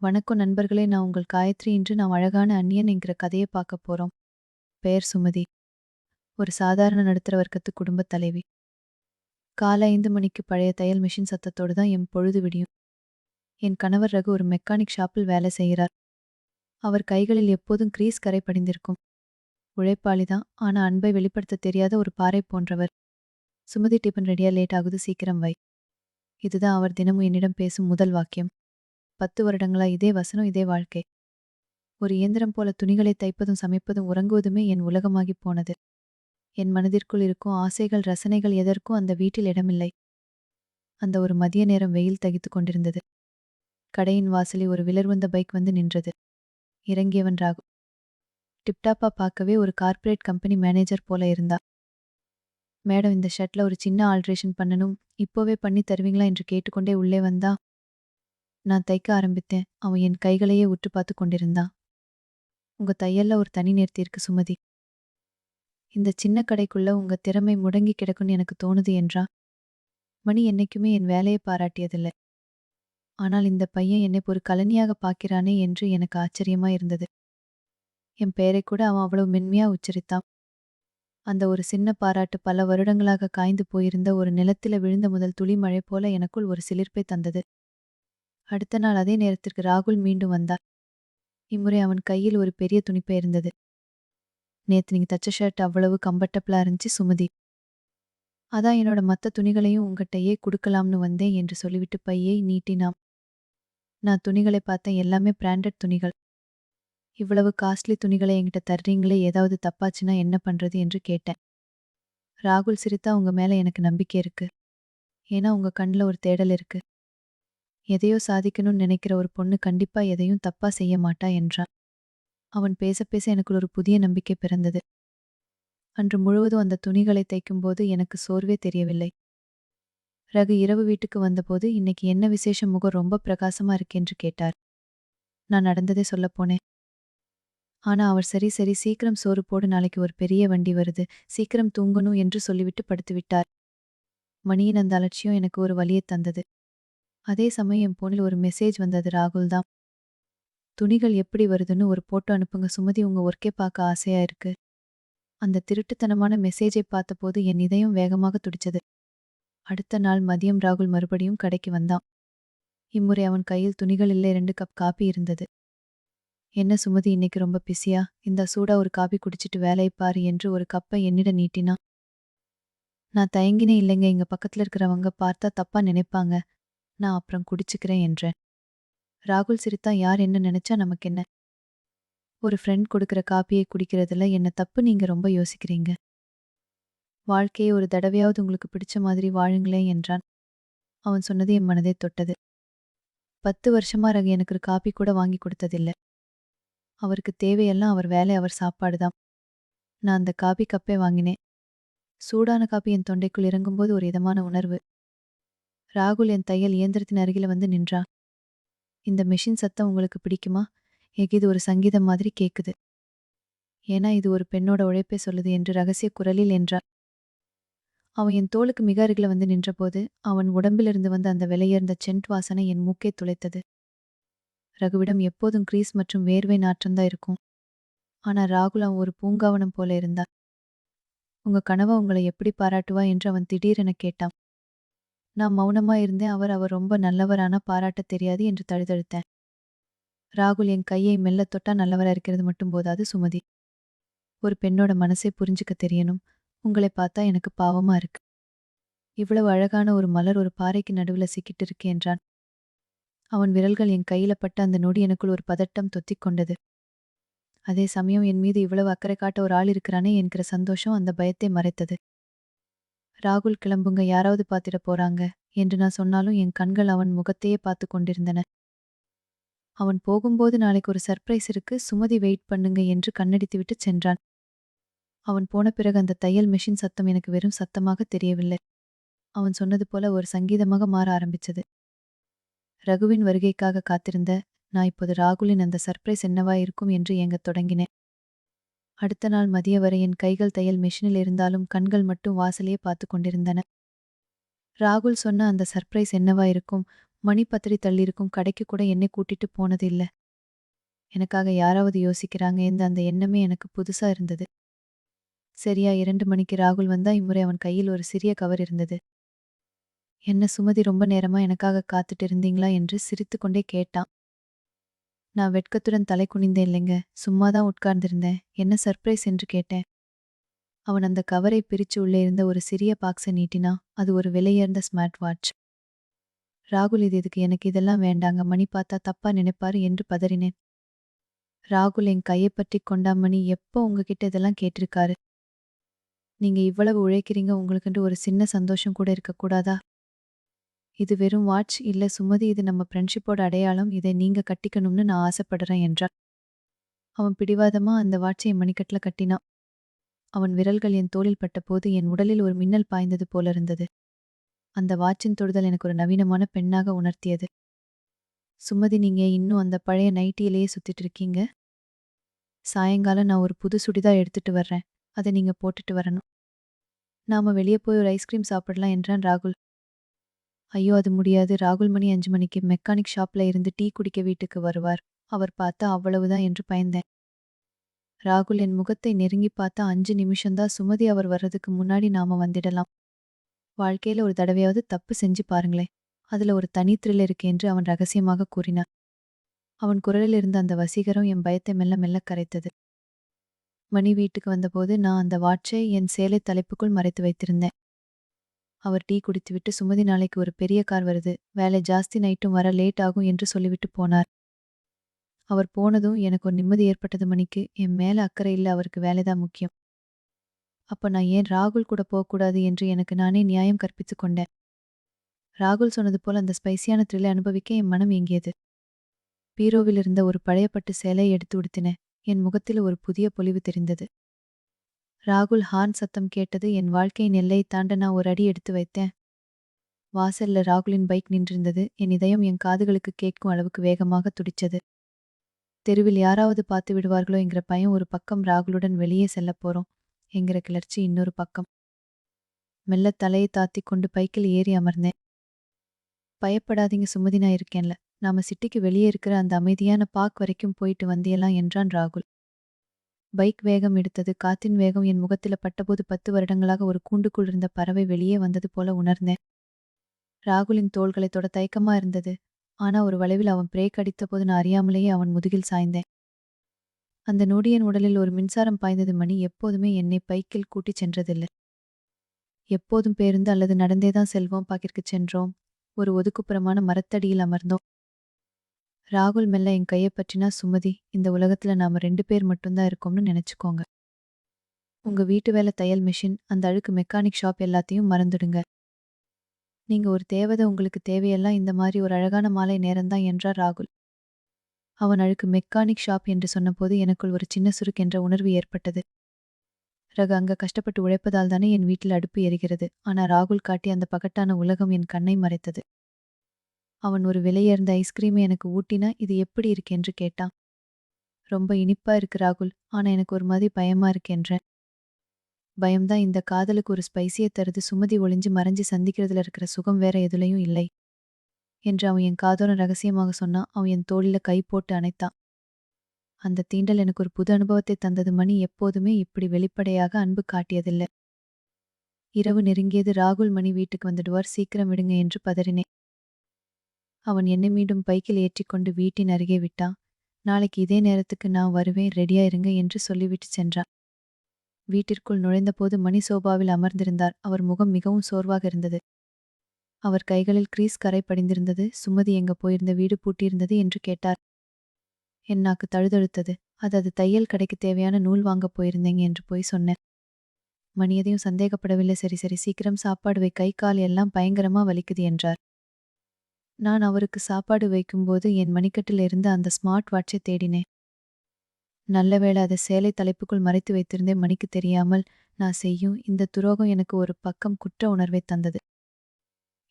வணக்கம் நண்பர்களே, நான் உங்கள் காயத்ரி. இன்று நாம் அழகான அந்நியன் என்கிற கதையை பார்க்க போறோம். பெயர் சுமதி. ஒரு சாதாரண நடுத்தர வர்க்கத்து குடும்பத் தலைவி. காலை 5 மணிக்கு பழைய தையல் மிஷின் சத்தத்தோடு தான் என் பொழுது விடியும். என் கணவர் ரகு ஒரு மெக்கானிக் ஷாப்பில் வேலை செய்கிறார். அவர் கைகளில் எப்போதும் கிரீஸ் கரை படிந்திருக்கும். உழைப்பாளிதான், ஆனா அன்பை வெளிப்படுத்த தெரியாத ஒரு பாறை போன்றவர். சுமதி, டிபன் ரெடியா, லேட் ஆகுது, சீக்கிரம் வை. இதுதான் அவர் தினமும் என்னிடம் பேசும் முதல் வாக்கியம். 10 வருடங்களா இதே வசனம், இதே வாழ்க்கை. ஒரு இயந்திரம் போல துணிகளை தைப்பதும் சமைப்பதும் உறங்குவதுமே என் உலகமாகிப் போனது. என் மனதிற்குள் இருக்கும் ஆசைகள், ரசனைகள் எதற்கும் அந்த வீட்டில் இடமில்லை. அந்த ஒரு மதிய நேரம் வெயில் தகித்துக் கொண்டிருந்தது. கடையின் வாசலில் ஒரு விலர்வந்த பைக் வந்து நின்றது. இறங்கியவன் ராகு. டிப்டாப்பா, பார்க்கவே ஒரு கார்ப்பரேட் கம்பெனி மேனேஜர் போல இருந்தா. மேடம், இந்த ஷர்ட்ல ஒரு சின்ன ஆல்ட்ரேஷன் பண்ணணும், இப்போவே பண்ணி தருவீங்களா என்று கேட்டுக்கொண்டே உள்ளே வந்தா. நான் தைக்க ஆரம்பித்தேன். அவன் என் கைகளையே உற்று பார்த்து கொண்டிருந்தான். உங்க தையல்ல ஒரு தனி நேர்த்தி இருக்கு சுமதி. இந்த சின்ன கடைக்குள்ள உங்க திறமை முடங்கி கிடக்குன்னு எனக்கு தோணுது என்றா. மணி என்னைக்குமே என் வேலையை பாராட்டியதில்ல. ஆனால் இந்த பையன் என்னை ஒரு கலனியாக பார்க்கிறானே என்று எனக்கு ஆச்சரியமா இருந்தது. என் பெயரை கூட அவன் அவ்வளவு மென்மையா உச்சரித்தான். அந்த ஒரு சின்ன பாராட்டு பல வருடங்களாக காய்ந்து போயிருந்த ஒரு நிலத்தில விழுந்த முதல் துளி மழை போல எனக்குள் ஒரு சிலிர்ப்பை தந்தது. அடுத்த நாள் அதே நேரத்திற்கு ராகுல் மீண்டும் வந்தார். இம்முறை அவன் கையில் ஒரு பெரிய துணிப்பை இருந்தது. நேத்து நீங்க தச்ச ஷர்ட் அவ்வளவு கம்ஃபர்டபுளா இருந்துச்சு சுமதி. அதான் என்னோட மத்த துணிகளையும் உங்ககிட்டயே குடுக்கலாம்னு வந்தேன் என்று சொல்லிவிட்டு பையை நீட்டினான். நான் துணிகளை பார்த்தேன், எல்லாமே பிராண்டட் துணிகள். இவ்வளவு காஸ்ட்லி துணிகளை என்கிட்ட தர்றீங்களே, ஏதாவது தப்பாச்சுன்னா என்ன பண்றது என்று கேட்டேன். ராகுல் சிரித்தா, உங்க மேல எனக்கு நம்பிக்கை இருக்கு. ஏன்னா உங்க கண்ணுல ஒரு தேடல் இருக்கு. எதையோ சாதிக்கணும்னு நினைக்கிற ஒரு பொண்ணு கண்டிப்பா எதையும் தப்பா செய்ய மாட்டா என்றான். அவன் பேச பேச எனக்குள் ஒரு புதிய நம்பிக்கை பிறந்தது. அன்று முழுவதும் அந்த துணிகளை தைக்கும்போது எனக்கு சோர்வே தெரியவில்லை. ரகு இரவு வீட்டுக்கு வந்தபோது, இன்னைக்கு என்ன விசேஷம், முகம் ரொம்ப பிரகாசமா இருக்கென்று கேட்டார். நான் நடந்ததே சொல்லப் போனேன். ஆனா அவர் சரி சரி, சீக்கிரம் சோறு போடு, நாளைக்கு ஒரு பெரிய வண்டி வருது, சீக்கிரம் தூங்கணும் என்று சொல்லிவிட்டு படுத்துவிட்டார். மணியின் அந்த அலட்சியம் எனக்கு ஒரு வலியைத் தந்தது. அதே சமயம் என் போனில் ஒரு மெசேஜ் வந்தது. ராகுல் தான். துணிகள் எப்படி வருதுன்னு ஒரு போட்டோ அனுப்புங்க சுமதி, உங்க ஒர்க்கே பார்க்க ஆசையா இருக்கு. அந்த திருட்டுத்தனமான மெசேஜை பார்த்தபோது என் இதயம் வேகமாக துடிச்சது. அடுத்த நாள் மதியம் ராகுல் மறுபடியும் கடைக்கு வந்தான். இம்முறை அவன் கையில் துணிகள் இல்லை, 2 கப் காபி இருந்தது. என்ன சுமதி, இன்னைக்கு ரொம்ப பிஸியா? இந்த சூடா ஒரு காபி குடிச்சிட்டு வேலையை பாரு என்று ஒரு கப்பை என்னிட நீட்டினான். நான் தயங்கினே, இல்லைங்க, இங்க பக்கத்துல இருக்கிறவங்க பார்த்தா தப்பா நினைப்பாங்க, நான் அப்புறம் குடிச்சுக்கிறேன் என்றேன். ராகுல் சிரித்தான். யார் என்ன நினைச்சா நமக்கு என்ன? ஒரு ஃப்ரெண்ட் கொடுக்கிற காப்பியை குடிக்கிறதுல என்ன தப்பு? நீங்க ரொம்ப யோசிக்கிறீங்க. வாழ்க்கையை ஒரு தடவையாவது உங்களுக்கு பிடிச்ச மாதிரி வாழுங்களேன் என்றான். அவன் சொன்னது என் மனதை தொட்டது. 10 வருஷமா ரகு எனக்கு ஒரு காப்பி கூட வாங்கி கொடுத்ததில்ல. அவருக்கு தேவையெல்லாம் அவர் வேலை, அவர் சாப்பாடுதான். நான் அந்த காபி கப்பை வாங்கினேன். சூடான காபி என் தொண்டைக்குள் இறங்கும்போது ஒரு இதமான உணர்வு. ராகுல் என் தையல் இயந்திரத்தின் அருகில வந்து நின்றா. இந்த மெஷின் சத்தம் உங்களுக்கு பிடிக்குமா? எனக்கு இது ஒரு சங்கீதம் மாதிரி கேக்குது. ஏன்னா இது ஒரு பெண்ணோட உழைப்பை சொல்லுது என்று ரகசிய குரலில் என்றார். அவன் என் தோளுக்கு மிக அருகில வந்து நின்றபோது அவன் உடம்பிலிருந்து வந்த அந்த விலையுயர்ந்த சென்ட் வாசனை என் மூக்கை துளைத்தது. ரகுவிடம் எப்போதும் கிரீஸ் மற்றும் வேர்வை நாற்றம்தான் இருக்கும். ஆனா ராகுல் அவன் ஒரு பூங்காவனம் போல இருந்தா. உங்க கனவ உங்களை எப்படி பாராட்டுவா என்று அவன் திடீரென கேட்டான். நான் மௌனமா இருந்தேன். அவர் ரொம்ப நல்லவர், ஆனா பாராட்டத் தெரியாது என்று தழுதழுத்தேன். ராகுல் என் கையை மெல்ல தொட்டா. நல்லவரா இருக்கிறது மட்டும் போதாது சுமதி. ஒரு பெண்ணோட மனசை புரிஞ்சுக்க தெரியணும். உங்களை பார்த்தா எனக்கு பாவமா இருக்கு. இவ்வளவு அழகான ஒரு மலர் ஒரு பாறைக்கு நடுவுல சிக்கிட்டு இருக்கு என்றான். அவன் விரல்கள் என் கையில பட்ட அந்த நொடி எனக்குள் ஒரு பதட்டம் தொத்திக் கொண்டது. அதே சமயம் என் மீது இவ்வளவு அக்கறை காட்ட ஒரு ஆள் இருக்கிறானே என்கிற சந்தோஷம் அந்த பயத்தை மறைத்தது. ராகுல், கிளம்புங்க, யாராவது பார்த்திட போறாங்க என்று நான் சொன்னாலும் என் கண்கள் அவன் முகத்தையே பார்த்து கொண்டிருந்தன. அவன் போகும்போது, நாளைக்கு ஒரு சர்ப்ரைஸ் இருக்கு சுமதி, வெயிட் பண்ணுங்க என்று கண்ணடித்துவிட்டு சென்றான். அவன் போன பிறகு அந்த தையல் மெஷின் சத்தம் எனக்கு வெறும் சத்தமாக தெரியவில்லை. அவன் சொன்னது போல ஒரு சங்கீதமாக மாற ஆரம்பிச்சது. ரகுவின் வருகைக்காக காத்திருந்த நான் இப்போது ராகுலின் அந்த சர்ப்ரைஸ் என்னவா இருக்கும் என்று ஏங்கத் தொடங்கினேன். அடுத்த நாள் மதிய வரை என் கைகள் தையல் மெஷினில் இருந்தாலும் கண்கள் மட்டும் வாசலையே பார்த்து கொண்டிருந்தன. ராகுல் சொன்ன அந்த சர்ப்ரைஸ் என்னவா இருக்கும்? மணி பத்தடி தள்ளியிருக்கும் கடைக்கு கூட என்னை கூட்டிட்டு போனது இல்ல. எனக்காக யாராவது யோசிக்கிறாங்க என்ற அந்த எண்ணமே எனக்கு புதுசா இருந்தது. சரியா 2 மணிக்கு ராகுல் வந்தா இம்முறை அவன் கையில் ஒரு சிறிய கவர் இருந்தது. என்ன சுமதி, ரொம்ப நேரமா எனக்காக காத்துட்டு இருந்தீங்களா என்று சிரித்துக்கொண்டே கேட்டான். நான் வெட்கத்துடன் தலை குனிந்தேன். இல்லைங்க, சும்மாதான் உட்கார்ந்திருந்தேன். என்ன சர்ப்ரைஸ் என்று கேட்டேன். அவன் அந்த கவரை பிரிச்சு உள்ளே இருந்த ஒரு சிறிய பாக்ஸை நீட்டினா. அது ஒரு விலையுயர்ந்த ஸ்மார்ட் வாட்ச். ராகுல், இது எதுக்கு? எனக்கு இதெல்லாம் வேண்டாங்க. மணி பார்த்தா தப்பா நினைப்பாரு என்று பதறினேன். ராகுல் என் கையை பற்றி கொண்டா. மணி எப்போ உங்ககிட்ட இதெல்லாம் கேட்டிருக்காரு? நீங்க இவ்வளவு உழைக்கிறீங்க, உங்களுக்குன்ட்டு ஒரு சின்ன சந்தோஷம் கூட இருக்கக்கூடாதா? இது வெறும் வாட்ச் இல்ல சுமதி, இது நம்ம ஃப்ரெண்ட்ஷிப்போட அடையாளம். இதை நீங்க கட்டிக்கணும்னு நான் ஆசைப்படுறேன் என்றான். அவன் பிடிவாதமா அந்த வாட்சை என் மணிக்கட்டுல கட்டினான். அவன் விரல்கள் என் தோளில் பட்டபோது என் உடலில் ஒரு மின்னல் பாய்ந்தது போலிருந்தது. அந்த வாட்சின் தொடுதல் எனக்கு ஒரு நவீனமான பெண்ணாக உணர்த்தியது. சுமதி, நீங்க இன்னும் அந்த பழைய நைட்டியிலேயே சுத்திட்டு இருக்கீங்க? சாயங்காலம் நான் ஒரு புது சுடிதார் எடுத்துட்டு வர்றேன். அதை நீங்க போட்டுட்டு வரணும். நாம வெளியே போய் ஒரு ஐஸ்கிரீம் சாப்பிடலாம் என்றான் ராகுல். ஐயோ, அது முடியாது ராகுல். மணி 5 மணிக்கு மெக்கானிக் ஷாப்ல இருந்து டீ குடிக்க வீட்டுக்கு வருவார். அவர் பார்த்தா அவ்வளவுதான் என்று பயந்தேன். ராகுல் என் முகத்தை நெருங்கி பார்த்தா. 5 நிமிஷம்தான் சுமதி, அவர் வர்றதுக்கு முன்னாடி நாம வந்துடலாம். வாழ்க்கையில ஒரு தடவையாவது தப்பு செஞ்சு பாருங்களேன், அதுல ஒரு தனி த்ரில் இருக்கு என்று அவன் ரகசியமாக கூறினான். அவன் குரலில் இருந்த அந்த வசீகரம் என் பயத்தை மெல்ல மெல்ல கரைத்தது. மணி வீட்டுக்கு வந்தபோது நான் அந்த வாட்சை என் சேலை தலைப்புக்குள் மறைத்து வைத்திருந்தேன். அவர் டீ குடித்துவிட்டு, சுமதி, நாளைக்கு ஒரு பெரிய கார் வருது, வேலை ஜாஸ்தி, நைட்டும் வர லேட் ஆகும் என்று சொல்லிவிட்டு போனார். அவர் போனதும் எனக்கு ஒரு நிம்மதி ஏற்பட்டது. மணிக்கு என் மேல அக்கறை இல்ல, அவருக்கு வேலைதான் முக்கியம். அப்ப நான் ஏன் ராகுல் கூட போகக்கூடாது என்று எனக்கு நானே நியாயம் கற்பித்துக் கொண்டேன். ராகுல் சொன்னது போல் அந்த ஸ்பைசியான த்ரில்லை அனுபவிக்க என் மனம் ஏங்கியது. பீரோவில் இருந்த ஒரு பழைய பட்டு சேலையை எடுத்து உடுத்தினேன். என் முகத்தில் ஒரு புதிய பொலிவு தெரிந்தது. ராகுல் ஹார்ன் சத்தம் கேட்டது. என் வாழ்க்கையின் எல்லையை தாண்ட நான் ஒரு அடி எடுத்து வைத்தேன். வாசல்ல ராகுலின் பைக் நின்றிருந்தது. என் இதயம் என் காதுகளுக்கு கேட்கும் அளவுக்கு வேகமாக துடிச்சது. தெருவில் யாராவது பார்த்து விடுவார்களோ என்கிற பயம் ஒரு பக்கம், ராகுலுடன் வெளியே செல்லப் போறோம் என்கிற கிளர்ச்சி இன்னொரு பக்கம். மெல்ல தலையை தாத்தி கொண்டு பைக்கில் ஏறி அமர்ந்தேன். பயப்படாதீங்க சுமதி, நான் இருக்கேன்ல. நாம சிட்டிக்கு வெளியே இருக்கிற அந்த அமைதியான பார்க் வரைக்கும் போயிட்டு வந்தியலாம் என்றான் ராகுல். பைக் வேகம் எடுத்தது. காத்தின் வேகம் என் முகத்தில பட்டபோது 10 வருடங்களாக ஒரு கூண்டுக்குள் இருந்த பறவை வெளியே வந்தது போல உணர்ந்தேன். ராகுலின் தோள்களை தொட தயக்கமா இருந்தது. ஆனா ஒரு வளைவில் அவன் பிரேக் அடித்தபோது நான் அறியாமலேயே அவன் முதுகில் சாய்ந்தேன். அந்த நொடி என் உடலில் ஒரு மின்சாரம் பாய்ந்தது. மணி எப்போதுமே என்னை பைக்கில் கூட்டிச் சென்றதில்லை. எப்போதும் பேருந்து அல்லது நடந்தேதான் செல்வோம். பார்க்கிற்கு சென்றோம். ஒரு ஒதுக்குப்புறமான மரத்தடியில் அமர்ந்தோம். ராகுல் மெல்ல என் கையை பற்றினா. சுமதி, இந்த உலகத்துல நாம 2 பேர் மட்டும்தான் இருக்கோம்னு நினைச்சுக்கோங்க. உங்க வீட்டு வேலை, தையல் மிஷின், அந்த அழுக்கு மெக்கானிக் ஷாப் எல்லாத்தையும் மறந்துடுங்க. நீங்க ஒரு தேவதை, உங்களுக்கு தேவையெல்லாம் இந்த மாதிரி ஒரு அழகான மாலை நேரம்தான் என்றார் ராகுல். அவன் அழுக்கு மெக்கானிக் ஷாப் என்று சொன்னபோது எனக்குள் ஒரு சின்ன சுருக்கென்ற உணர்வு ஏற்பட்டது. அங்க கஷ்டப்பட்டு உழைப்பதால் தானே என் வீட்டில் அடுப்பு எரிகிறது. ஆனா ராகுல் காட்டிய அந்த பகட்டான உலகம் என் கண்ணை மறைத்தது. அவன் ஒரு விலையுயர்ந்த ஐஸ்கிரீமை எனக்கு ஊட்டினா. இது எப்படி இருக்கென்று கேட்டான். ரொம்ப இனிப்பா இருக்கு ராகுல், ஆனா எனக்கு ஒரு மாதிரி பயமா இருக்கென்றேன். பயம்தான் இந்த காதலுக்கு ஒரு ஸ்பைசியை தருது சுமதி. ஒளிஞ்சு மறைஞ்சு சந்திக்கிறதுல இருக்கிற சுகம் வேற எதுலையும் இல்லை என்று அவன் என் காதோர ரகசியமாக சொன்னான். அவன் என் தோளில கை போட்டு அணைத்தான். அந்த தீண்டல் எனக்கு ஒரு புது அனுபவத்தை தந்தது. மணி எப்போதுமே இப்படி வெளிப்படையாக அன்பு காட்டியதில்லை. இரவு நெருங்கியது. ராகுல், மணி வீட்டுக்கு வந்துடுவார், சீக்கிரம் விடுங்க என்று பதறினேன். அவன் என்னை மீண்டும் பைக்கில் ஏற்றிக்கொண்டு வீட்டின் அருகே விட்டான். நாளைக்கு இதே நேரத்துக்கு நான் வருவேன், ரெடியா இருங்க என்று சொல்லிவிட்டு சென்றான். வீட்டிற்குள் நுழைந்தபோது மணி சோபாவில் அமர்ந்திருந்தார். அவர் முகம் மிகவும் சோர்வாக இருந்தது. அவர் கைகளில் கிரீஸ் கரை படிந்திருந்தது. சுமதி, எங்க போயிருந்த? வீடு பூட்டியிருந்தது என்று கேட்டார். என் நாக்கு தழுதழுத்தது. அது தையல் கடைக்கு தேவையான நூல் வாங்க போயிருந்தேங்க என்று போய் சொன்னேன். மணி எதையும் சந்தேகப்படவில்லை. சரி சரி, சீக்கிரம் சாப்பாடு வை, கை கால் எல்லாம் பயங்கரமா வலிக்குது என்றார். நான் அவருக்கு சாப்பாடு வைக்கும்போது என் மணிக்கட்டில் இருந்து அந்த ஸ்மார்ட் வாட்சை தேடினேன். நல்லவேளை அதை சேலை தலைப்புக்குள் மறைத்து வைத்திருந்தேன். மணிக்கு தெரியாமல் நான் செய்யும் இந்த துரோகம் எனக்கு ஒரு பக்கம் குற்ற உணர்வை தந்தது.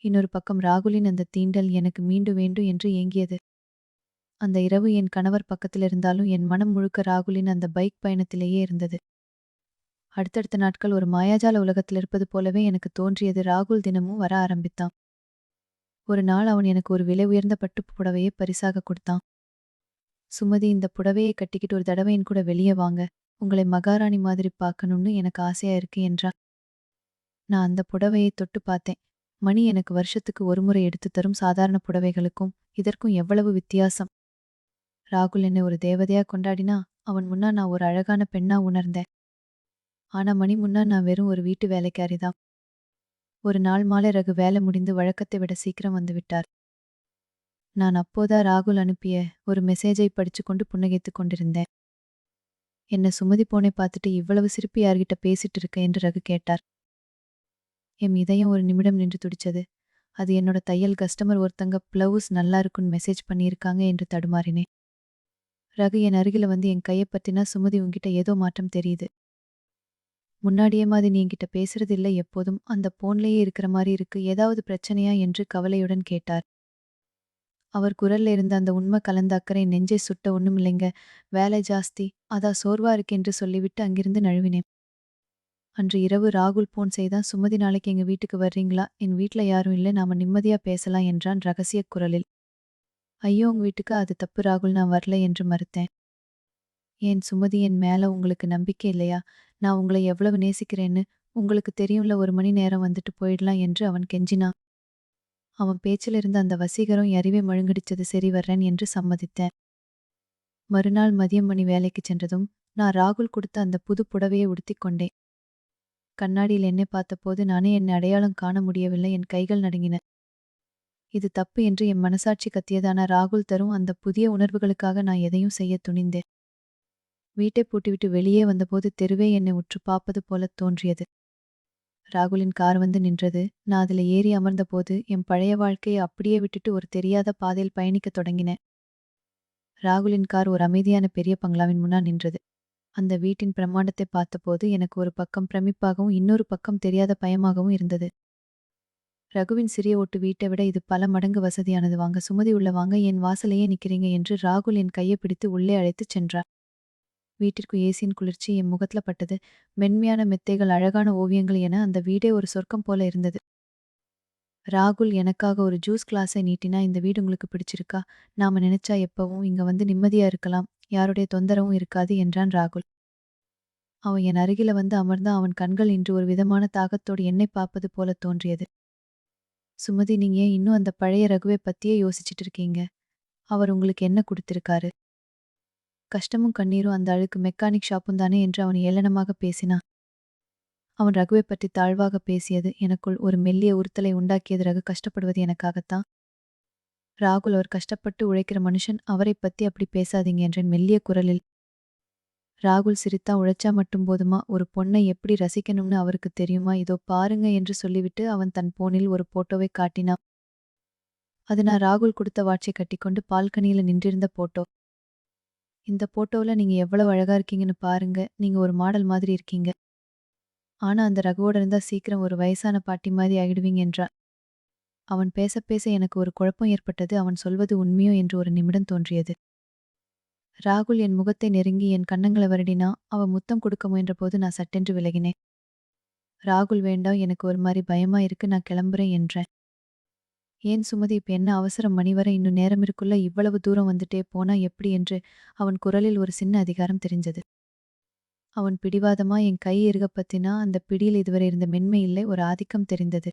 இன்னொரு பக்கம் ராகுலின் அந்த தீண்டல் எனக்கு மீண்டு வேண்டும் என்று ஏங்கியது. அந்த இரவு என் கணவர் பக்கத்தில் இருந்தாலும் என் மனம் முழுக்க ராகுலின் அந்த பைக் பயணத்திலேயே இருந்தது. அடுத்தடுத்த நாட்கள் ஒரு மாயாஜால உலகத்தில் இருப்பது போலவே எனக்கு தோன்றியது. ராகுல் தினமும் வர ஆரம்பித்தான். ஒரு நாள் அவன் எனக்கு ஒரு விலை உயர்ந்த பட்டு புடவையை பரிசாக கொடுத்தான். சுமதி, இந்த புடவையை கட்டிக்கிட்டு ஒரு தடவை என் கூட வெளியே வாங்க. உங்களை மகாராணி மாதிரி பார்க்கணும்னு எனக்கு ஆசையா இருக்கு என்றான். நான் அந்த புடவையை தொட்டு பார்த்தேன். மணி எனக்கு வருஷத்துக்கு ஒருமுறை எடுத்து தரும் சாதாரண புடவைகளுக்கும் இதற்கும் எவ்வளவு வித்தியாசம். ராகுல் என்னை ஒரு தேவதையா கொண்டாடினா, அவன் முன்னா நான் ஒரு அழகான பெண்ணா உணர்ந்தேன். ஆனா மணி முன்னா நான் வெறும் ஒரு வீட்டு வேலைக்காரிதான். ஒரு நாள் மாலை ரகு வேலை முடிந்து வழக்கத்தை விட சீக்கிரம் வந்து விட்டார். நான் அப்போதான் ராகுல் அனுப்பிய ஒரு மெசேஜை படிச்சு கொண்டு புன்னகைத்துக் கொண்டிருந்தேன். என்ன சுமதி போனை பார்த்துட்டு இவ்வளவு சிரிப்பு யார்கிட்ட பேசிட்டு இருக்க என்று ரகு கேட்டார். என் இதயம் ஒரு நிமிடம் நின்று துடிச்சது. அது என்னோட தையல் கஸ்டமர் ஒருத்தங்க பிளவுஸ் நல்லா இருக்குன்னு மெசேஜ் பண்ணியிருக்காங்க என்று தடுமாறினேன். ரகு என் அருகில வந்து என் கையை பத்தினா, சுமதி, உன்கிட்ட ஏதோ மாற்றம் தெரியுது. முன்னாடியே மாதிரி நீ என்கிட்ட பேசுறது இல்ல, எப்போதும் அந்த போன்லயே இருக்கிற மாதிரி இருக்கு, ஏதாவது பிரச்சனையா என்று கவலையுடன் கேட்டார். அவர் குரல்ல இருந்த அந்த உண்மை கலந்த அக்கறை நெஞ்சை சுட்ட. ஒண்ணுமில்லைங்க, வேலை ஜாஸ்தி, அதா சோர்வா இருக்கு என்று சொல்லிவிட்டு அங்கிருந்து நழுவினேன். அன்று இரவு ராகுல் போன் செய்தான். சுமதி, நாளைக்கு எங்க வீட்டுக்கு வர்றீங்களா? என் வீட்ல யாரும் இல்லை, நாம நிம்மதியா பேசலாம் என்றான் ரகசிய குரலில். ஐயோ, உங்க வீட்டுக்கு? அது தப்பு ராகுல், நான் வரல என்று மறுத்தேன். ஏன் சுமதி, என் மேல உங்களுக்கு நம்பிக்கை இல்லையா? நான் உங்களை எவ்வளவு நேசிக்கிறேன்னு உங்களுக்கு தெரியும்ல, 1 மணி நேரம் வந்துட்டு போயிடலாம் என்று அவன் கெஞ்சினான். அவன் பேச்சில் இருந்த அந்த வசீகரம் எறிவே மழுங்கடிச்சது. சரி, வர்றேன் என்று சம்மதித்தேன். மறுநாள் மதியம் மணி வேலைக்கு சென்றதும் நான் ராகுல் கொடுத்த அந்த புது புடவையை உடுத்திக் கொண்டேன். கண்ணாடியில் என்னை பார்த்தபோது நானே என்னை அடையாளம் காண முடியவில்லை. என் கைகள் நடுங்கின. இது தப்பு என்று என் மனசாட்சி கத்தியதான ராகுல் தரும் அந்த புதிய உணர்வுகளுக்காக நான் எதையும் செய்ய துணிந்தேன். வீட்டை பூட்டிவிட்டு வெளியே வந்தபோது தெருவே என்னை உற்று பார்ப்பது போல தோன்றியது. ராகுலின் கார் வந்து நின்றது. நான் அதில் ஏறி அமர்ந்தபோது என் பழைய வாழ்க்கையை அப்படியே விட்டுட்டு ஒரு தெரியாத பாதையில் பயணிக்கத் தொடங்கினேன். ராகுலின் கார் ஒரு அமைதியான பெரிய பங்களாவின் முன்னால் நின்றது. அந்த வீட்டின் பிரம்மாண்டத்தை பார்த்தபோது எனக்கு ஒரு பக்கம் பிரமிப்பாகவும் இன்னொரு பக்கம் தெரியாத பயமாகவும் இருந்தது. ரகுவின் சிறிய ஓட்டு வீட்டை விட இது பல மடங்கு வசதியானது. வாங்க சுமதி, உள்ள வாங்க, என் வாசலையே நிக்கிறீங்க என்று ராகுல் என் கையை பிடித்து உள்ளே அழைத்துச் சென்றார். வீட்டிற்கு ஏசியின் குளிர்ச்சி என் முகத்துல பட்டது. மென்மையான மெத்தைகள், அழகான ஓவியங்கள் என அந்த வீடே ஒரு சொர்க்கம் போல இருந்தது. ராகுல் எனக்காக ஒரு ஜூஸ் கிளாஸை நீட்டினா. இந்த வீடு உங்களுக்கு பிடிச்சிருக்கா? நாம நினைச்சா எப்பவும் இங்க வந்து நிம்மதியா இருக்கலாம், யாருடைய தொந்தரவும் இருக்காது என்றான் ராகுல். அவன் என் அருகில வந்து அமர்ந்தான். அவன் கண்கள் இன்று ஒரு விதமான தாகத்தோடு என்னை பார்ப்பது போல தோன்றியது. சுமதி, நீங்க ஏன் இன்னும் அந்த பழைய ரகுவை பத்தியே யோசிச்சுட்டு இருக்கீங்க? அவர் உங்களுக்கு என்ன கொடுத்திருக்காரு? கஷ்டமும் கண்ணீரும் அந்த அழுக்கு மெக்கானிக் ஷாப்பும் தானே என்று அவன் ஏளனமாக பேசினான். அவன் ரகுவை பற்றி தாழ்வாக பேசியது எனக்குள் ஒரு மெல்லிய உறுத்தலை உண்டாக்கியது. ரகு கஷ்டப்படுவது எனக்காகத்தான். ராகுல் அவர் கஷ்டப்பட்டு உழைக்கிற மனுஷன், அவரை பத்தி அப்படி பேசாதீங்க என்றேன் மெல்லிய குரலில். ராகுல் சிரித்தா. உழைச்சா மட்டும் போதுமா? ஒரு பொண்ணை எப்படி ரசிக்கணும்னு அவருக்கு தெரியுமா? இதோ பாருங்க என்று சொல்லிவிட்டு அவன் தன் போனில் ஒரு போட்டோவை காட்டினான். அது நான் ராகுல் கொடுத்த வாட்சை கட்டிக்கொண்டு பால்கனியில நின்றிருந்த போட்டோ. இந்த போட்டோவில் நீங்க எவ்வளவு அழகா இருக்கீங்கன்னு பாருங்க, நீங்க ஒரு மாடல் மாதிரி இருக்கீங்க. ஆனா அந்த ரகுவோட இருந்தா சீக்கிரம் ஒரு வயசான பாட்டி மாதிரி ஆகிடுவீங்க என்றான். அவன் பேச பேச எனக்கு ஒரு குழப்பம் ஏற்பட்டது. அவன் சொல்வது உண்மையோ என்று ஒரு நிமிடம் தோன்றியது. ராகுல் என் முகத்தை நெருங்கி என் கன்னங்களை வருடினா. அவன் முத்தம் கொடுக்க முயன்றபோது நான் சட்டென்று விலகினேன். ராகுல், வேண்டாம், எனக்கு ஒரு மாதிரி பயமா இருக்கு, நான் கிளம்புறேன் என்றேன். ஏன் சுமதி, இப்ப என்ன அவசரம்? மணி வரை இன்னும் நேரம் இருக்குள்ள, இவ்வளவு தூரம் வந்துட்டே போனா எப்படி என்று அவன் குரலில் ஒரு சின்ன அதிகாரம் தெரிஞ்சது. அவன் பிடிவாதமா என் கை இறுக பத்தினா. அந்த பிடியில் இதுவரை இருந்த மென்மை இல்லை, ஒரு ஆதிக்கம் தெரிந்தது.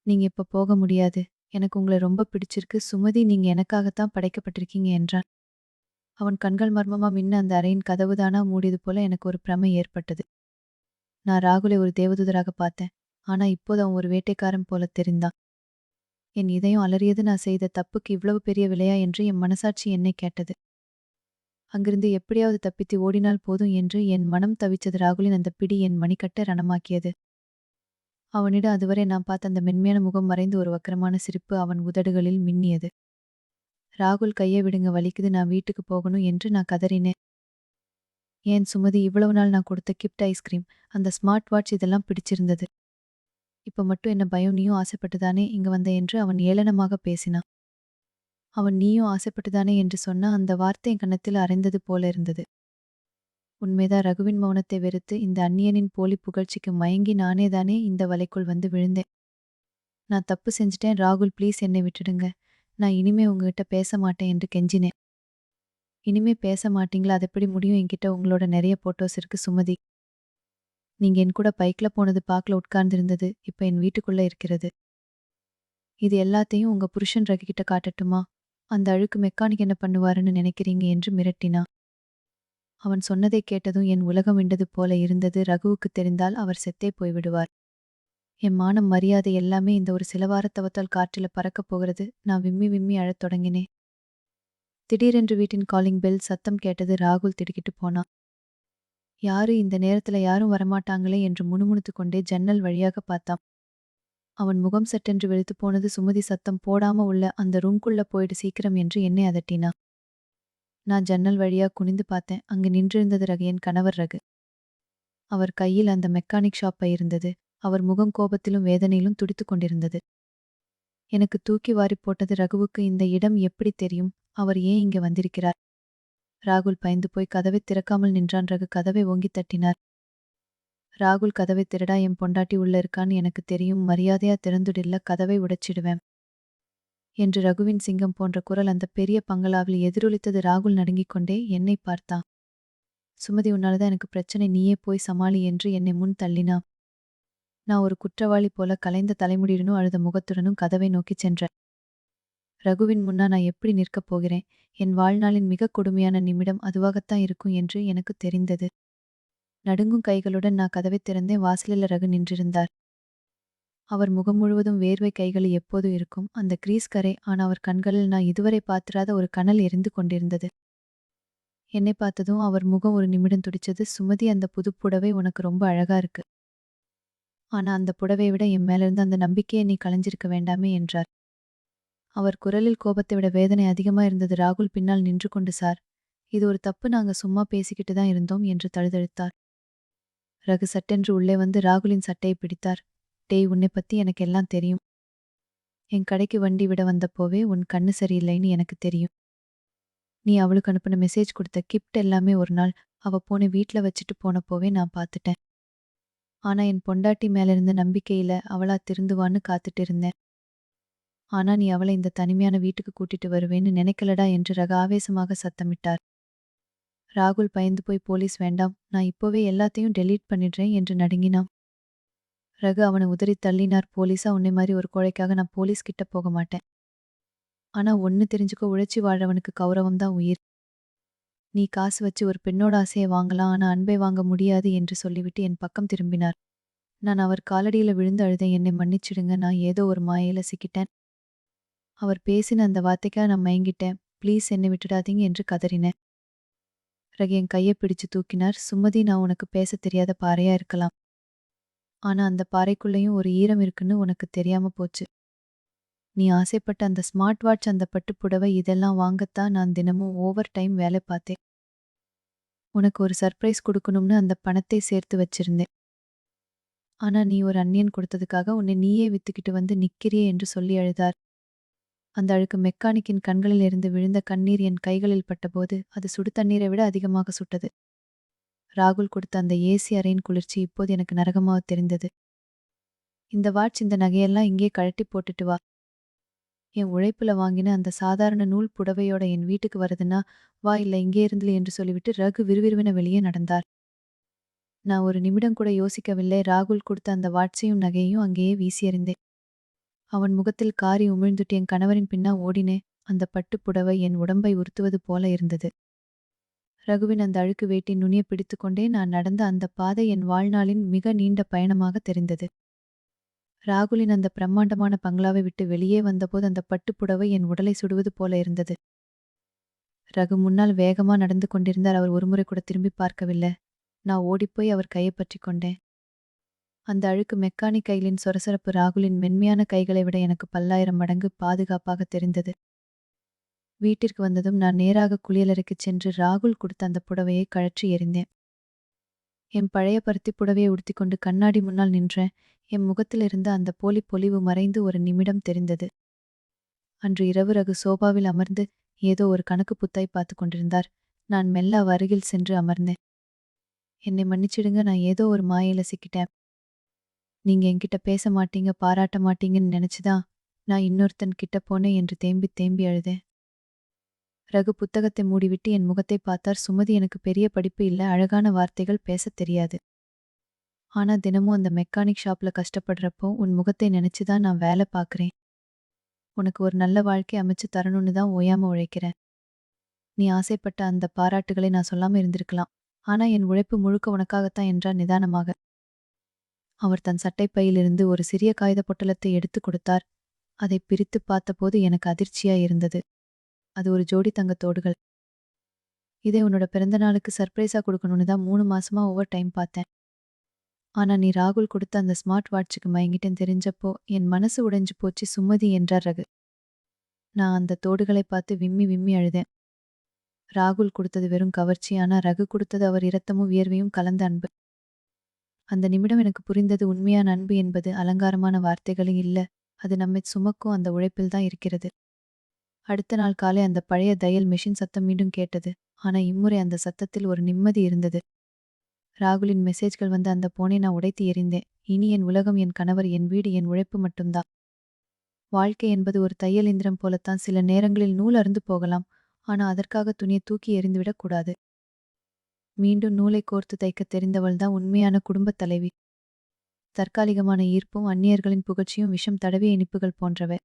நீங்க இப்ப போக முடியாது, எனக்கு உங்களை ரொம்ப பிடிச்சிருக்கு சுமதி, நீங்க எனக்காகத்தான் படைக்கப்பட்டிருக்கீங்க என்றான். அவன் கண்கள் மர்மமா மின்ன. அந்த அறையின் கதவுதானா மூடியது போல எனக்கு ஒரு பிரமை ஏற்பட்டது. நான் ராகுலை ஒரு தேவதூதராக பார்த்தேன். ஆனா இப்போது அவன் ஒரு வேட்டைக்காரன் போல தெரிந்தான். என் இதயம் அலறியது. நான் செய்த தப்புக்கு இவ்வளவு பெரிய விலையா என்று என் மனசாட்சி என்னை கேட்டது. அங்கிருந்து எப்படியாவது தப்பித்து ஓடினால் போதும் என்று என் மனம் தவிச்சது. ராகுலின் அந்த பிடி என் மணிக்கட்டை ரணமாக்கியது. அவனிடம் அதுவரை நான் பார்த்த அந்த மென்மையான முகம் மறைந்து ஒரு வக்கரமான சிரிப்பு அவன் உதடுகளில் மின்னியது. ராகுல், கையை விடுங்க, வலிக்குது, நான் வீட்டுக்கு போகணும் என்று நான் கதறினேன். ஏன் சுமதி, இவ்வளவு நாள் நான் கொடுத்த கிஃப்ட் ஐஸ்கிரீம், அந்த ஸ்மார்ட் வாட்ச், இதெல்லாம் பிடிச்சிருந்தது. இப்ப மட்டும் என்ன பயம்? நீயும் ஆசைப்பட்டுதானே இங்க வந்த என்று அவன் ஏளனமாக பேசினான். அவன் நீயும் ஆசைப்பட்டுதானே என்று சொன்னா. அந்த வார்த்தை என் கன்னத்தில் அறைந்தது போல இருந்தது. உண்மைதான், ரகுவின் மௌனத்தை வெறுத்து இந்த அந்நியனின் போலி புகழ்ச்சிக்கு மயங்கி நானேதானே இந்த வலைக்குள் வந்து விழுந்தேன். நான் தப்பு செஞ்சுட்டேன் ராகுல், ப்ளீஸ் என்னை விட்டுடுங்க. நான் இனிமே உங்ககிட்ட பேச மாட்டேன் என்று கெஞ்சினேன். இனிமே பேச மாட்டீங்களா? அது எப்படி முடியும்? என்கிட்ட உங்களோட நிறைய போட்டோஸ் இருக்கு சுமதி. நீங்க என் கூட பைக்ல போனது பார்க்ல உட்கார்ந்திருந்தது இப்ப என் வீட்டுக்குள்ள இருக்கிறது. இது எல்லாத்தையும் உங்க புருஷன் ரகு கிட்ட காட்டட்டுமா? அந்த அழுக்கு மெக்கானிக் என்ன பண்ணுவாருன்னு நினைக்கிறீங்க என்று மிரட்டினா. அவன் சொன்னதை கேட்டதும் என் உலகம் விண்டது போல இருந்தது. ரகுவுக்கு தெரிந்தால் அவர் செத்தே போய்விடுவார். என் மானம் மரியாதை எல்லாமே இந்த ஒரு சில வாரத்தவத்தால் காற்றில பறக்கப் போகிறது. நான் விம்மி விம்மி அழத் தொடங்கினேன். திடீரென்று வீட்டின் காலிங் பெல் சத்தம் கேட்டது. ராகுல் திடுக்கிட்டு போனான். யாரு இந்த நேரத்துல? யாரும் வரமாட்டாங்களே என்று முணுமுணுத்துக் கொண்டே ஜன்னல் வழியாக பார்த்தான். அவன் முகம் சட்டென்று வெளுத்து போனது. சுமதி சத்தம் போடாம உள்ள அந்த ரூம்குள்ள போயிடு சீக்கிரம் என்று என்னை அதட்டினா. நான் ஜன்னல் வழியா குனிந்து பார்த்தேன். அங்கு நின்றிருந்தது ரகு, என் கணவர் ரகு. அவர் கையில் அந்த மெக்கானிக் ஷாப் இருந்தது. அவர் முகம் கோபத்திலும் வேதனையிலும் துடித்துக் கொண்டிருந்தது. எனக்கு தூக்கி வாரி போட்டது. ரகுவுக்கு இந்த இடம் எப்படி தெரியும்? அவர் ஏன் இங்க வந்திருக்கிறார்? ராகுல் பயந்து போய் கதவை திறக்காமல் நின்றான். ரகு கதவை ஓங்கித் தட்டினார். ராகுல் கதவை திறடா, என் பொண்டாட்டி உள்ள இருக்கான்னு எனக்கு தெரியும். மரியாதையா திறந்துடில்ல, கதவை உடைச்சிடுவேன் என்று ரகுவின் சிங்கம் போன்ற குரல் அந்த பெரிய பங்களாவில் எதிரொலித்தது. ராகுல் நடுங்கிக் கொண்டே என்னை பார்த்தான். சுமதி, உன்னாலதான் எனக்கு பிரச்சனை, நீயே போய் சமாளி என்று என்னை முன் தள்ளினா. நான் ஒரு குற்றவாளி போல கலைந்த தலைமுடியுடனும் அழுத முகத்துடனும் கதவை நோக்கிச் சென்றேன். ரகுவின் முன்னா நான் எப்படி நிற்கப் போகிறேன்? என் வாழ்நாளின் மிக கொடுமையான நிமிடம் அதுவாகத்தான் இருக்கும் என்று எனக்கு தெரிந்தது. நடுங்கும் கைகளுடன் நான் கதவை திறந்தேன். வாசலில் ரகு நின்றிருந்தார். அவர் முகம் முழுவதும் வேர்வை, கைகளில் எப்போதும் இருக்கும் அந்த கிரீஸ் கரை. ஆனா அவர் கண்களில் நான் இதுவரை பார்த்திராத ஒரு கனல் எரிந்து கொண்டிருந்தது. என்னை பார்த்ததும் அவர் முகம் ஒரு நிமிடம் துடிச்சது. சுமதி, அந்த புது புடவை உனக்கு ரொம்ப அழகா இருக்கு. ஆனா அந்த புடவையை விட என் மேலிருந்த அந்த நம்பிக்கையை நீ களைஞ்சிருக்க வேண்டாமே என்றார். அவர் குரலில் கோபத்தை விட வேதனை அதிகமா இருந்தது. ராகுல் பின்னால் நின்று கொண்டு, சார், இது ஒரு தப்பு, நாங்க சும்மா பேசிக்கிட்டு தான் இருந்தோம் என்று தழுதழுத்தார். ரகு சட்டென்று உள்ளே வந்து ராகுலின் சட்டையை பிடித்தார். டேய், உன்னை பத்தி எனக்கு எல்லாம் தெரியும். என் கடைக்கு வண்டி விட வந்தப்போவே உன் கண்ணு சரியில்லைன்னு எனக்கு தெரியும். நீ அவளுக்கு அனுப்பின மெசேஜ் கொடுத்த கிப்ட் எல்லாமே ஒரு நாள் அவ போன வீட்ல வச்சுட்டு போனப்போவே நான் பார்த்துட்டேன். ஆனா என் பொண்டாட்டி மேல இருந்த நம்பிக்கையில அவளா திருந்துவான்னு காத்துட்டு இருந்தேன். ஆனா நீ அவளை இந்த தனிமையான வீட்டுக்கு கூட்டிட்டு வருவேன்னு நினைக்கலடா என்று ரகு ஆவேசமாக சத்தமிட்டார். ராகுல் பயந்து போய், போலீஸ் வேண்டாம், நான் இப்போவே எல்லாத்தையும் டெலீட் பண்ணிடுறேன் என்று நடுங்கினான். ரகு அவனை உதறி தள்ளினார். போலீஸா? உன்னை மாதிரி ஒரு கோழைக்காக நான் போலீஸ் கிட்ட போக மாட்டேன். ஆனா ஒன்னு தெரிஞ்சுக்கோ, உழைச்சி வாழ்றவனுக்கு கௌரவம் தான் உயிர். நீ காசு வச்சு ஒரு பெண்ணோட ஆசையை வாங்கலாம், ஆனா அன்பை வாங்க முடியாது என்று சொல்லிவிட்டு என் பக்கம் திரும்பினார். நான் அவர் காலடியில விழுந்து அழுதேன். என்னை மன்னிச்சிடுங்க, நான் ஏதோ ஒரு மாயையில சிக்கிட்டேன். அவர் பேசின அந்த வார்த்தைக்காக நான் மயங்கிட்டேன். ப்ளீஸ் என்னை விட்டுடாதீங்க என்று கதறினேன். ரகு என் கையை பிடிச்சு தூக்கினார். சுமதி, நான் உனக்கு பேச தெரியாத பாறையா இருக்கலாம். ஆனா அந்த பாறைக்குள்ளேயும் ஒரு ஈரம் இருக்குன்னு உனக்கு தெரியாம போச்சு. நீ ஆசைப்பட்ட அந்த ஸ்மார்ட் வாட்ச், அந்த பட்டுப் புடவை, இதெல்லாம் வாங்கத்தான் நான் தினமும் ஓவர் டைம் வேலை பார்த்தேன். உனக்கு ஒரு சர்ப்ரைஸ் கொடுக்கணும்னு அந்த பணத்தை சேர்த்து வச்சிருந்தேன். ஆனா நீ ஒரு அந்நியன் கொடுத்ததுக்காக உன்னை நீயே வித்துக்கிட்டு வந்து நிக்கிறியே என்று சொல்லி அழுதார். அந்த அழுக்கு மெக்கானிக்கின் கண்களில் இருந்து விழுந்த கண்ணீர் என் கைகளில் பட்டபோது அது சுடு தண்ணீரை விட அதிகமாக சுட்டது. ராகுல் கொடுத்த அந்த ஏசி அறையின் குளிர்ச்சி இப்போது எனக்கு நரகமாக தெரிந்தது. இந்த வாட்ச், இந்த நகையெல்லாம் இங்கே கழட்டி போட்டுட்டு வா. என் உழைப்புல வாங்கின அந்த சாதாரண நூல் புடவையோட என் வீட்டுக்கு வருதுன்னா வா, இல்ல இங்கே இருந்துல என்று சொல்லிவிட்டு ரகு விறுவிறுவென வெளியே நடந்தார். நான் ஒரு நிமிடம் கூட யோசிக்கவில்லை. ராகுல் கொடுத்த அந்த வாட்சையும் நகையையும் அங்கேயே வீசி எறிந்தேன். அவன் முகத்தில் காரி உமிழ்ந்துட்டு என் கணவரின் பின்னா ஓடினேன். அந்த பட்டு புடவை என் உடம்பை உறுத்துவது போல இருந்தது. ரகுவின் அந்த அழுக்கு வேட்டி நுனிய பிடித்துக்கொண்டே நான் நடந்த அந்த பாதை என் வாழ்நாளின் மிக நீண்ட பயணமாக தெரிந்தது. ராகுலின் அந்த பிரம்மாண்டமான பங்களாவை விட்டு வெளியே வந்தபோது அந்த பட்டுப்புடவை என் உடலை சுடுவது போல இருந்தது. ரகு முன்னால் வேகமா நடந்து கொண்டிருந்தார். அவர் ஒருமுறை கூட திரும்பி பார்க்கவில்லை. நான் ஓடிப்போய் அவர் கையை பற்றி கொண்டேன். அந்த அழுக்கு மெக்கானிக் கைகளின் சொரசரப்பு ராகுலின் மென்மையான கைகளை விட எனக்கு 10,000 மடங்கு பாதுகாப்பாக தெரிந்தது. வீட்டிற்கு வந்ததும் நான் நேராக குளியலறைக்குச் சென்று ராகுல் கொடுத்த அந்த புடவையை கழற்றி எறிந்தேன். என் பழைய பருத்தி புடவையை உடுத்திக்கொண்டு கண்ணாடி முன்னால் நின்றேன். என் முகத்திலிருந்த அந்த போலி பொலிவு மறைந்து ஒரு நிமிடம் தெரிந்தது. அன்று இரவு ரகு சோபாவில் அமர்ந்து ஏதோ ஒரு கணக்கு புத்தாய் பார்த்து கொண்டிருந்தார். நான் மெல்ல அவ அருகில் சென்று அமர்ந்தேன். என்னை மன்னிச்சிடுங்க, நான் ஏதோ ஒரு மாயையில சிக்கிட்டேன். நீங்க என்கிட்ட பேச மாட்டீங்க, பாராட்ட மாட்டீங்கன்னு நினைச்சுதான் நான் இன்னொருத்தன் கிட்ட போனேன் என்று தேம்பி தேம்பி அழுதேன். ரகு புத்தகத்தை மூடிவிட்டு என் முகத்தை பார்த்தார். சுமதி, எனக்கு பெரிய படிப்பு இல்ல, அழகான வார்த்தைகள் பேசத் தெரியாது. ஆனா தினமும் அந்த மெக்கானிக் ஷாப்ல கஷ்டப்படுறப்போ உன் முகத்தை நினைச்சுதான் நான் வேலை பார்க்கறேன். உனக்கு ஒரு நல்ல வாழ்க்கை அமைச்சு தரணும்னு தான் ஓயாம உழைக்கிறேன். நீ ஆசைப்பட்ட அந்த பாராட்டுகளை நான் சொல்லாம இருந்திருக்கலாம். ஆனா என் உழைப்பு முழுக்க உனக்காகத்தான் என்றார் நிதானமாக. அவர் தன் சட்டைப்பையிலிருந்து ஒரு சிறிய காகித பொட்டலத்தை எடுத்துக் கொடுத்தார். அதை பிரித்துப் பார்த்தபோது எனக்கு அதிர்ச்சியா இருந்தது. அது ஒரு ஜோடி தங்கத் தோடுகள். இதை உன்னோட பிறந்த நாளுக்கு சர்ப்ரைஸா கொடுக்கணும்னு தான் 3 மாசமா ஓவர் டைம் பார்த்தேன். ஆனா நீ ராகுல் கொடுத்த அந்த ஸ்மார்ட் வாட்சுக்கு மயங்கிட்டேன்னு தெரிஞ்சப்போ என் மனசு உடைஞ்சு போச்சு சுமதி என்றார் ரகு. நான் அந்த தோடுகளை பார்த்து விம்மி விம்மி அழுதேன். ராகுல் கொடுத்தது வெறும் கவர்ச்சி, ஆனா ரகு கொடுத்தது அவர் இரத்தமும் வியர்வையும் கலந்த அன்பு. அந்த நிமிடம் எனக்கு புரிந்தது, உண்மையான அன்பு என்பது அலங்காரமான வார்த்தைகளும் இல்ல, அது நம்மை சுமக்கும் அந்த உழைப்பில் தான் இருக்கிறது. அடுத்த நாள் காலை அந்த பழைய தையல் மெஷின் சத்தம் மீண்டும் கேட்டது. ஆனா இம்முறை அந்த சத்தத்தில் ஒரு நிம்மதி இருந்தது. ராகுலின் மெசேஜ்கள் வந்த அந்த போனை நான் உடைத்து எறிந்தேன். இனி என் உலகம், என் கணவர், என் வீடு, என் உழைப்பு மட்டும்தான். வாழ்க்கை என்பது ஒரு தையல் இயந்திரம் போலத்தான். சில நேரங்களில் நூல் அறுந்து போகலாம், ஆனா அதற்காக துணியை தூக்கி எறிந்துவிடக் கூடாது. மீண்டும் நூலை கோர்த்து தைக்கத் தெரிந்தவள்தான் உண்மையான குடும்பத் தலைவி. தற்காலிகமான ஈர்ப்பும் அந்நியர்களின் புகழ்ச்சியும் விஷம் தடவிய இனிப்புகள் போன்றவை.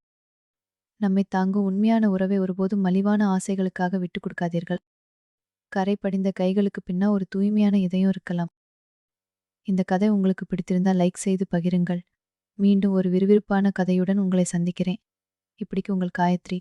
நம்மை தாங்கும் உண்மையான உறவை ஒருபோதும் மலிவான ஆசைகளுக்காக விட்டுக் கொடுக்காதீர்கள். கரை படிந்த கைகளுக்கு பின்னா ஒரு தூய்மையான இதயம் இருக்கலாம். இந்த கதை உங்களுக்கு பிடித்திருந்தா லைக் செய்து பகிருங்கள். மீண்டும் ஒரு விறுவிறுப்பான கதையுடன் உங்களை சந்திக்கிறேன். இப்படிக்கு உங்கள் காயத்ரி.